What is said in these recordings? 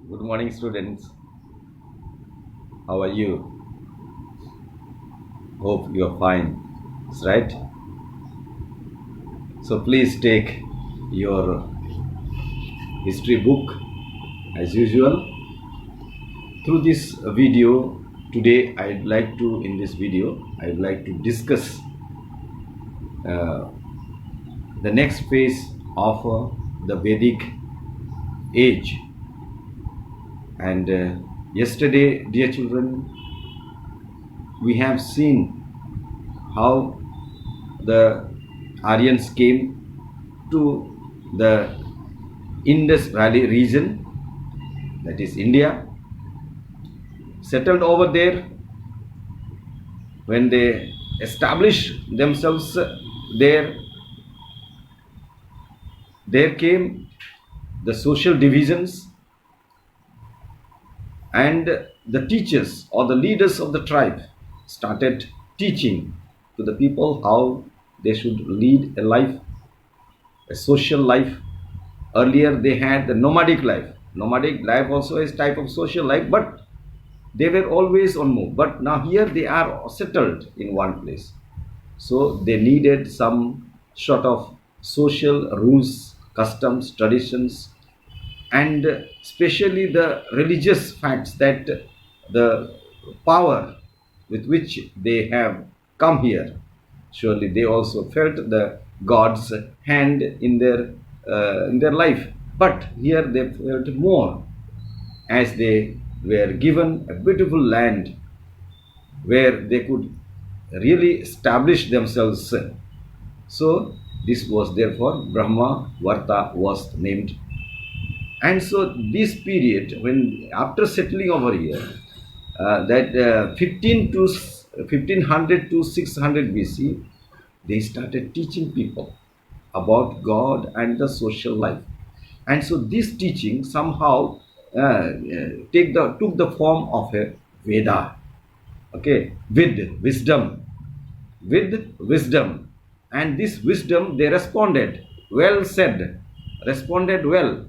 Good morning, students. How are you? Hope you are fine. That's right. So please take your history book as usual. Through this video today, in this video, I'd like to discuss uh, the next phase of the Vedic age. And yesterday, dear children, we have seen how the Aryans came to the Indus Valley region, that is India, settled over there. When they established themselves there came the social divisions, and the teachers or the leaders of the tribe started teaching to the people how they should lead a life, a social life. Earlier they had the nomadic life. Nomadic life also is type of social life, but they were always on move. But now here they are settled in one place. So they needed some sort of social rules, customs, traditions, and especially the religious facts, that the power with which they have come here, surely they also felt the God's hand in their life. But here they felt more, as they were given a beautiful land where they could really establish themselves. So this was therefore Brahma Varta was named. And so this period, when after settling over here, that 1500 to 600 BC, they started teaching people about God and the social life. And so this teaching somehow took the form of a Veda. Okay, with wisdom, and this wisdom they responded. Well said, responded well.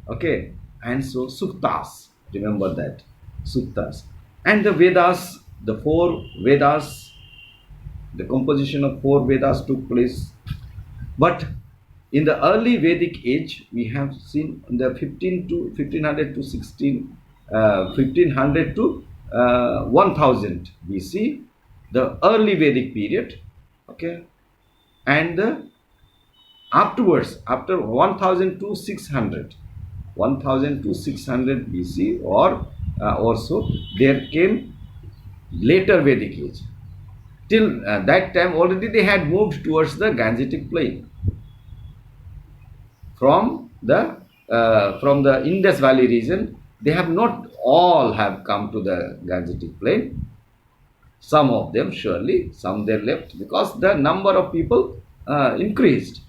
Okay, and so suktas, remember that, suktas, and the Vedas, the four Vedas, the composition of four Vedas took place. But in the early Vedic age, we have seen in the 1500 to 1500 to 1000 BC, the early Vedic period. Okay, and afterwards, after 1000 to 600 BC, or also there came later Vedic age. Till that time already they had moved towards the Gangetic plain. From the Indus Valley region, they have not all have come to the Gangetic plain. Some of them surely, some they left because the number of people increased,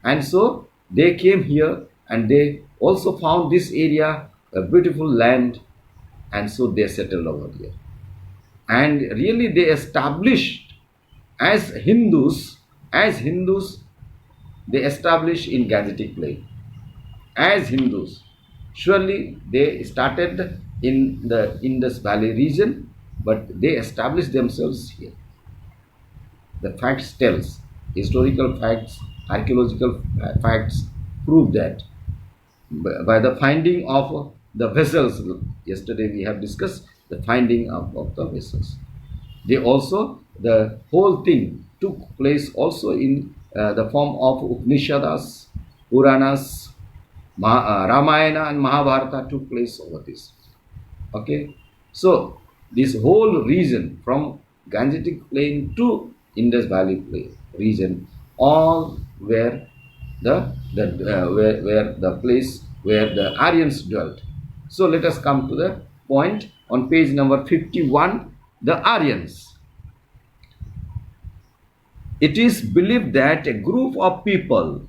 and so they came here, and they also found this area a beautiful land, and so they settled over here. And really they established as Hindus, they established in Gangetic plain as Hindus. Surely they started in the Indus Valley region, but they established themselves here. The facts tells, historical facts, archaeological facts prove that by the finding of the vessels. Yesterday we have discussed the finding of the vessels. They also, the whole thing took place also in the form of Upanishads, Puranas, Ramayana and Mahabharata took place over this. Okay, so this whole region from Gangetic plain to Indus Valley plain region, all were where the place where the Aryans dwelt. So let us come to the point on page number 51, the Aryans. It is believed that a group of people,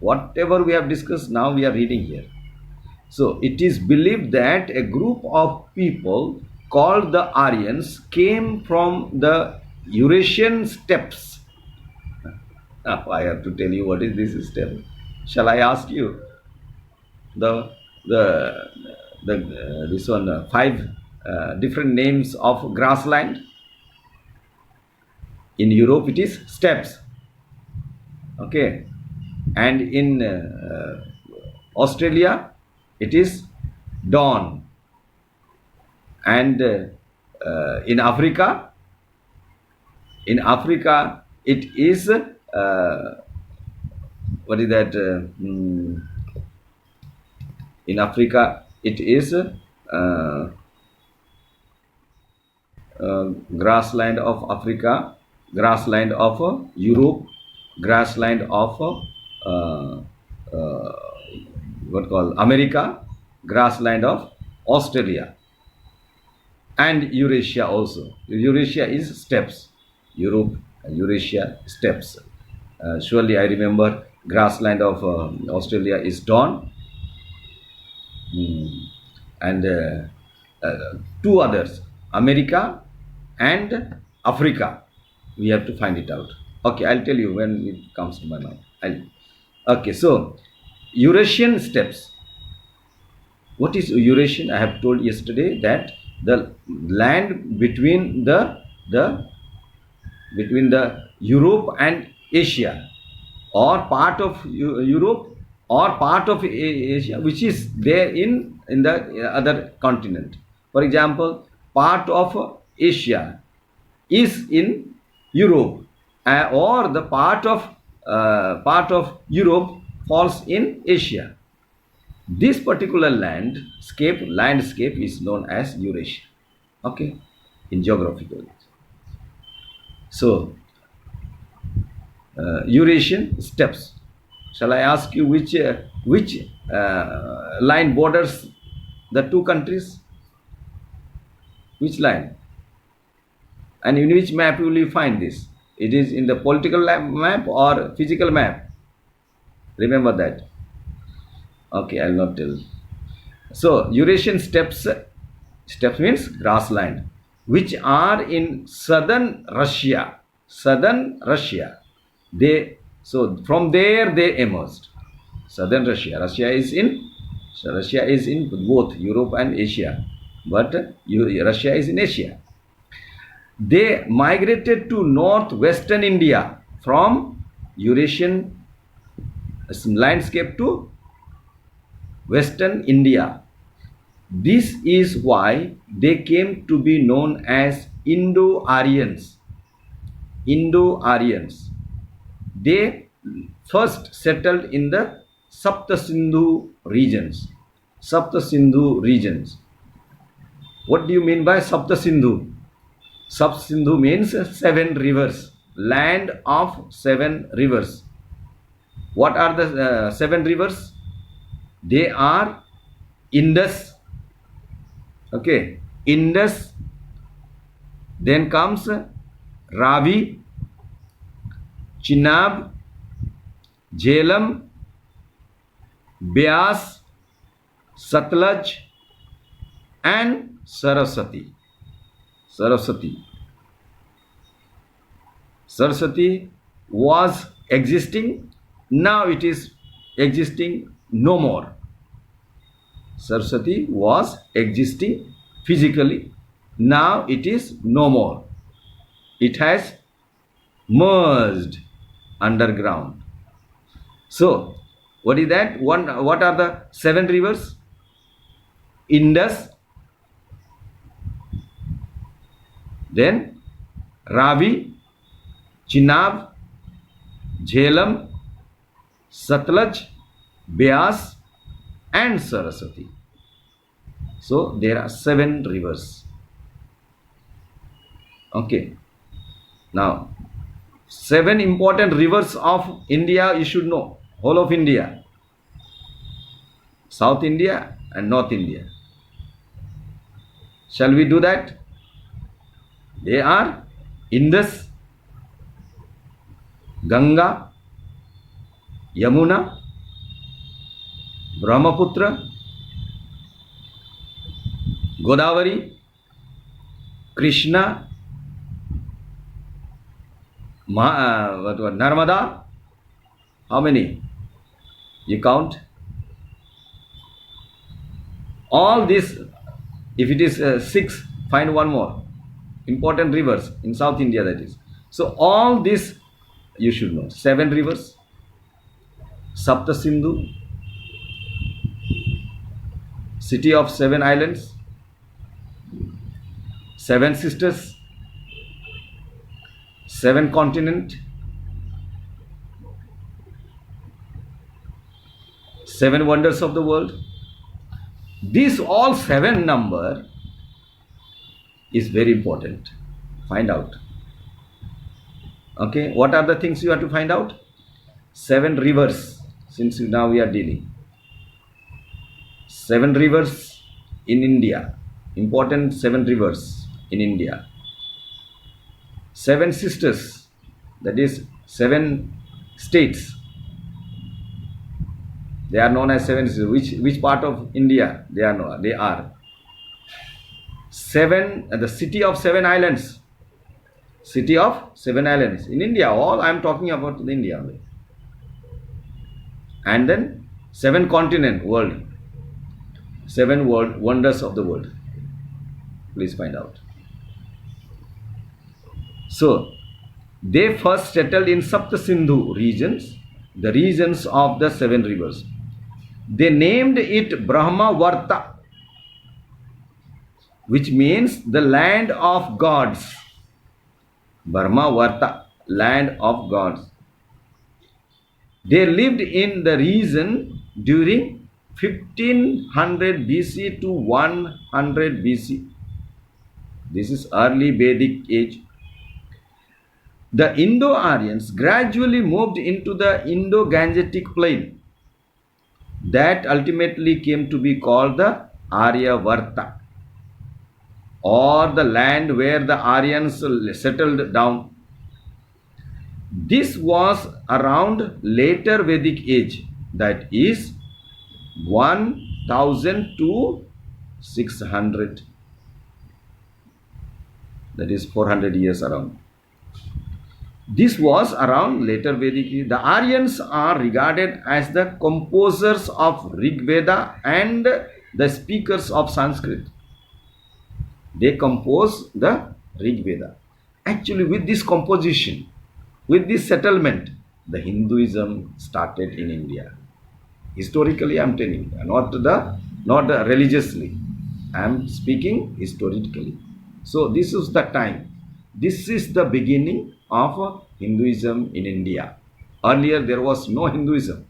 whatever we have discussed now we are reading here. So it is believed that a group of people called the Aryans came from the Eurasian Steppes. Now I have to tell you what is this step. Shall I ask you? The the this one five different names of grassland. In Europe, it is steppes. Okay, and in Australia, it is dawn, and in Africa, it is what is that? In Africa, it is grassland of Africa, grassland of Europe, grassland of what called America, grassland of Australia, and Eurasia also. Eurasia is steppes. Europe, Eurasia steppes. Surely I remember grassland of Australia is dawn, and two others, America and Africa. We have to find it out. Okay, I'll tell you when it comes to my mind. Okay, so Eurasian steppes. What is Eurasian? I have told yesterday that the land between the Europe and Asia, or part of Europe or part of Asia, which is there in the other continent. For example, part of Asia is in Europe, or the part of Europe falls in Asia. This particular landscape is known as Eurasia. Okay, in geographical. So Eurasian steppes. Shall I ask you which line borders the two countries? Which line? And in which map will you find this? It is in the political map or physical map? Remember that. Okay, I will not tell. So Eurasian steppes means grassland, which are in southern Russia. Southern Russia. So from there they emerged. Southern Russia. Russia is in both Europe and Asia, but Russia is in Asia. They migrated to northwestern India from Eurasian landscape to western India. This is why they came to be known as Indo-Aryans. Indo-Aryans. They first settled in the Saptasindhu regions. Saptasindhu regions. What do you mean by Saptasindhu? Saptasindhu means 7 rivers. Land of 7 rivers. What are the 7 rivers? They are Indus. Okay, Indus. Then comes Ravi, Chenab, Jhelum, Beas, Satluj, and Saraswati. Saraswati was existing, now it is existing no more. Saraswati was existing physically, now it is no more. It has merged underground. So, what is that? What are the 7 rivers? Indus, then Ravi, Chenab, Jhelum, Satluj, Beas, and Saraswati. So there are 7 rivers. Okay. Now, 7 important rivers of India you should know. Whole of India. South India and North India. Shall we do that? They are Indus, Ganga, Yamuna, Brahmaputra, Godavari, Krishna, Narmada. How many? You count? All this, if it is six, find one more. Important rivers in South India, that is. So all this you should know. Seven rivers, Sapta Sindhu, city of seven islands, seven sisters, seven continent, seven wonders of the world. These all seven number is very important. Find out. Okay, what are the things you have to find out? Seven rivers, since now we are dealing. Seven rivers in India. Important seven rivers in India. Seven sisters, that is seven states. They are known as seven sisters. Which part of India they are known? They are seven, the city of seven islands. City of seven islands in India. All I am talking about in India only. And then seven continent world. Seven world wonders of the world. Please find out. So they first settled in Sapta Sindhu regions, the regions of the seven rivers. They named it Brahmavarta, which means the land of gods. Brahmavarta, land of gods. They lived in the region during 1500 BC to 100 BC. This is early Vedic age. The Indo-Aryans gradually moved into the Indo-Gangetic plain that ultimately came to be called the Aryavarta, or the land where the Aryans settled down. This was around later Vedic age, that is 1000 to 600, that is 400 years around. This was around later Vedic age. The Aryans are regarded as the composers of Rig Veda and the speakers of Sanskrit. They compose the Rig Veda. Actually, with this composition, with this settlement, the Hinduism started in India. Historically, I am telling you, not religiously. I am speaking historically. So this is the time. This is the beginning of Hinduism in India. Earlier, there was no Hinduism.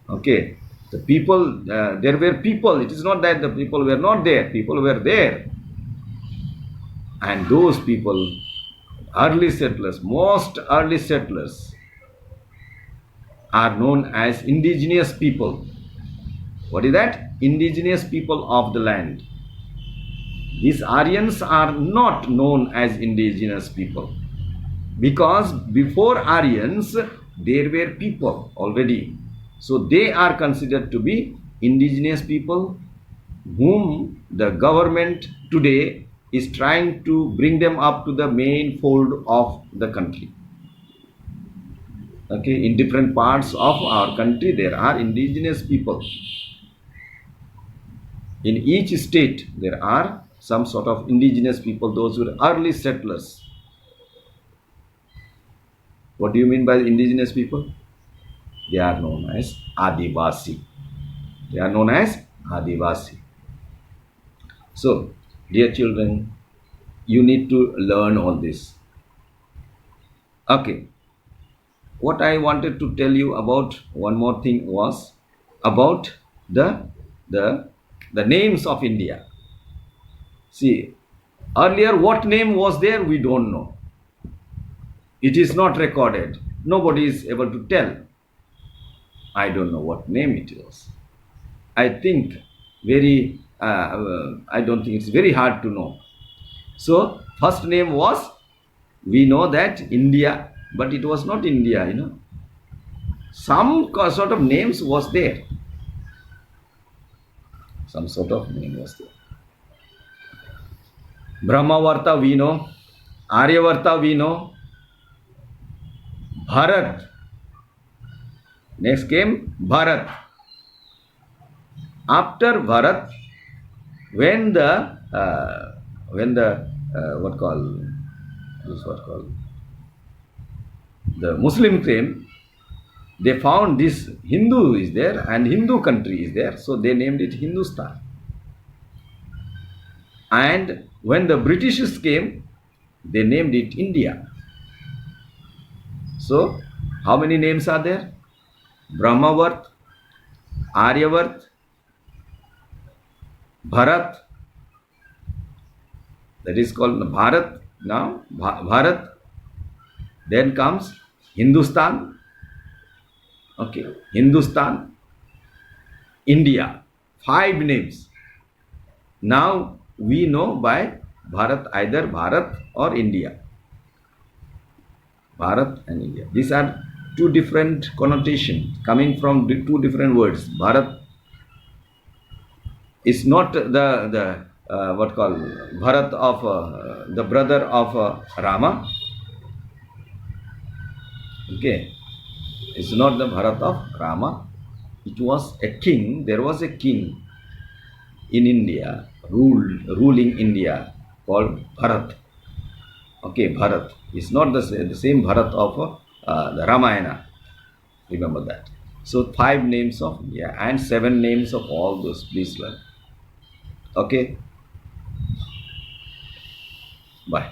Okay, the people, there were people. It is not that the people were not there. People were there, and those people, early settlers, most early settlers, are known as indigenous people. What is that? Indigenous people of the land. These Aryans are not known as indigenous people, because before Aryans there were people already. So they are considered to be indigenous people, whom the government today is trying to bring them up to the main fold of the country. Okay, in different parts of our country there are indigenous people. In each state there are some sort of indigenous people, those who are early settlers. What do you mean by indigenous people? They are known as Adivasi. They are known as Adivasi. So, dear children, you need to learn all this. Okay. What I wanted to tell you about one more thing was about the names of India. See, earlier what name was there, we don't know. It is not recorded. Nobody is able to tell. I don't know what name it was. I think I don't think it's very hard to know. So, first name was, we know that India, but it was not India, you know. Some sort of names was there. Some sort of name was there. Brahmavarta we know, Aryavarta we know, Bharat. Next came Bharat. After Bharat, when the when the what call this what call the Muslim came, they found this Hindu is there and Hindu country is there, so they named it Hindustan. And when the Britishers came, they named it India. So, how many names are there? Brahmavat, Aryavat, Bharat, that is called Bharat now, Bharat. Then comes Hindustan, okay, Hindustan, India. 5 names. Now we know by Bharat, either Bharat or India. Bharat and India. These are two different connotations coming from two different words. Bharat is not the what called Bharat of the brother of Rama. Okay, it's not the Bharat of Rama. It was a king. There was a king in India, ruling India, called Bharat. Okay, Bharat. It's not the same Bharat of the Ramayana. Remember that. So 5 names of India and 7 names of all those. Please learn. Okay. Bye.